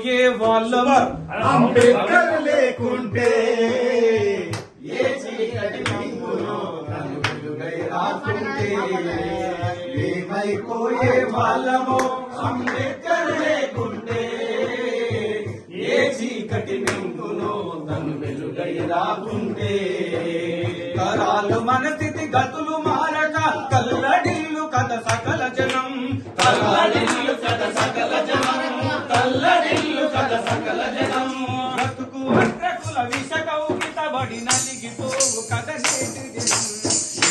ఏమైపోయే వాళ్ళవర్ అంబేద్కర్ లేకుంటే ఏ చీకటి వెలుగులో తను వెలుగై రాకుంటే ఏమైపోయే వాళ్ళమో అంబేద్కర్ లేకుంటే ఏ చీకటి వెలుగులో తను వెలుగై రాకుంటే తరాలు మన స్థితి గతులు మారక కల్లడిల్లు కథ సకల జనం కల్లడిల్లు కథ సకల జనం కల్లడిల్లు కథ సకల జనం బ్రతుకు అగ్రకుల విషకౌకితబడి నలిగిపోవు కథ నేటి దినం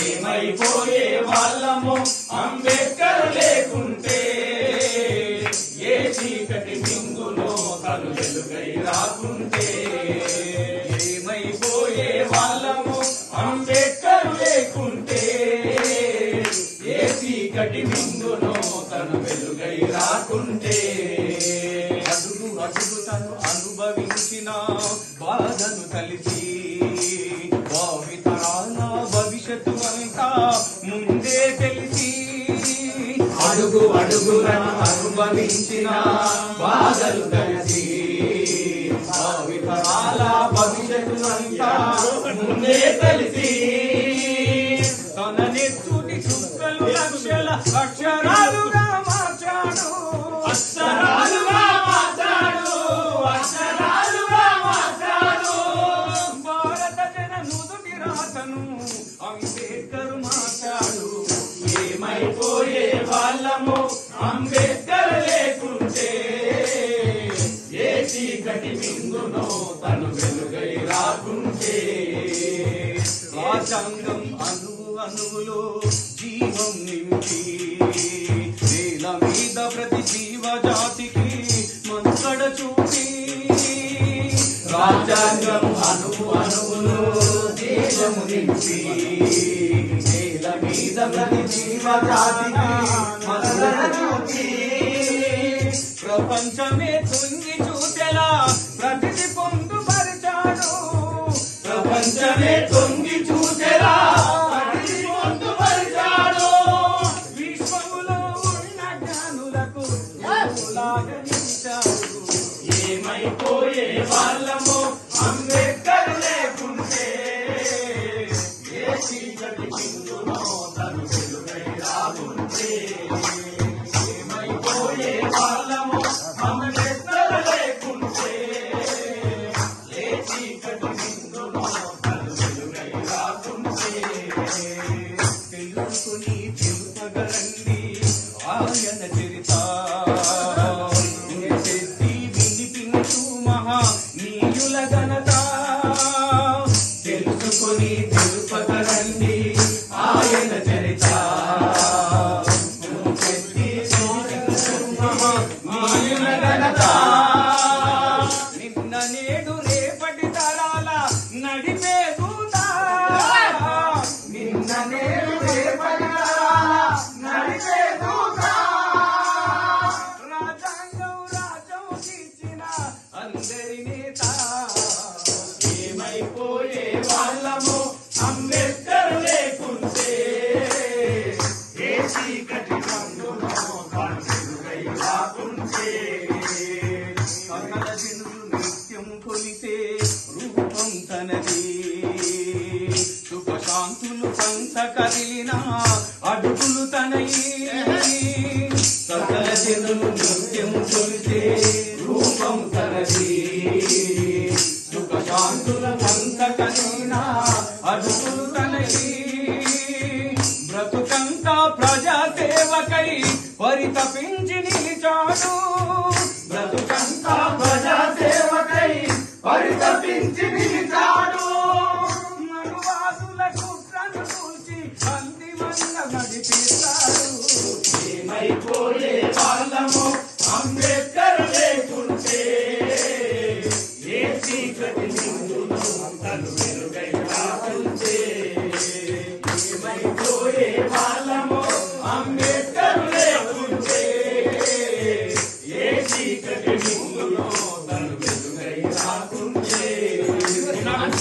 ఏమైపోయే వాళ్ళమో అంబేద్కర్ లేకుంటే ఏ చీకటి మింగులో తను వెలుగై రాకుంటే ఏమైపోయే వాళ్ళమో అంబేద్కర్ లేకుంటే ఏ చీకటి మింగులో తను వెలుగై రాకుంటే అడుగు అడుగు తను అనుభవించిన బాధను కలిసి భావితరాల భవిష్యత్తు అంతా ముందే తెలిసి అడుగు అడుగులను అనుభవించిన బాధలు కలిసి భావితరాల భవిష్యత్తునంతా ముందే తెలిసి తన నెత్తుటి చుక్కలు లక్షల అక్షరాలుగా మార్చాడు అక్షరాలుగా మార్చాడు అక్షరాలుగా మార్చాడు భారత జన నుదుటి రాతను అంబేద్కర్ మార్చాడు ఏమైపోయే వాళ్ళము అంబేద్కర్ లేకుంటే ఏ చీకటి మింగునో తను వెలుగై రాకుంటే రాజ్యాంగం అణువు అణువులో జీవం నింపి నేల మీద ప్రతి జీవజాతికి మనుగడ చూపి రాజ్యాంగం అణువు అణువులో జీవము నింపి నేల మీద ప్రతి జీవజాతికి మనుగడ చూపి ప్రపంచమే తుంగి చూసేలా ప్రతిది పొందుపరిచాడు ప్రపంచమే తొంగి చూసేలా ప్రతిది పొందుపరిచాడు విశ్వములో ఉన్న జ్ఞానులకు లాగనించాడు ఏమైపోయే వాళ్ళమో అంబేద్కర్ లేకుంటే ఏ చీకటి మింగునో తను వెలుగై రాకుంటే ఏమైపోయే వాళ్ళమో అంబేద్కర్ లేకుంటే ఏ చీకటి మింగునో తను వెలుగై రాకుంటే తెలుసుకుని తెలుపగలండి ఆయన చరిత చెట్టి వినిపించు మహా నీయుల ఘనత తెలుసుకొని తెలుపగలండి ఆయన చరిత ఆయన ఘనత నిన్న నేడు రేపటి తరాల నడిపే దూత నిన్న నేడు రేపటి తరాల నడిపే దూత రాజ్యాంగం రాజ్యం తీర్చిన అందరి నేత ఏమైపోయే వాళ్ళము అంబేద్కర్ లేకుంటే ఏ చీకటి రంగులో వెలుగై రాకుంటే సకల జనులు నిత్యం కొలిసే రూపం తనది సుఖశాంతులు పంచ కదిలిన అడుగులు తనయి సకల జనులు నిత్యం కొలిసే రూపం తనది సుఖశాంతుల పంచ కదిలిన అడుగులు తనయి బ్రతుకంతా ప్రజా సేవకై పరితపించి నిలిచాడు బ్రతుకంతా ప్రజా సేవకై పరితపించి నిలిచాడు మనువాదుల కుట్రను చూసి అంతిమంగా నడిపిస్తాడు ఏమైపోయే వాళ్ళము అంబేద్కర్ లేకుంటే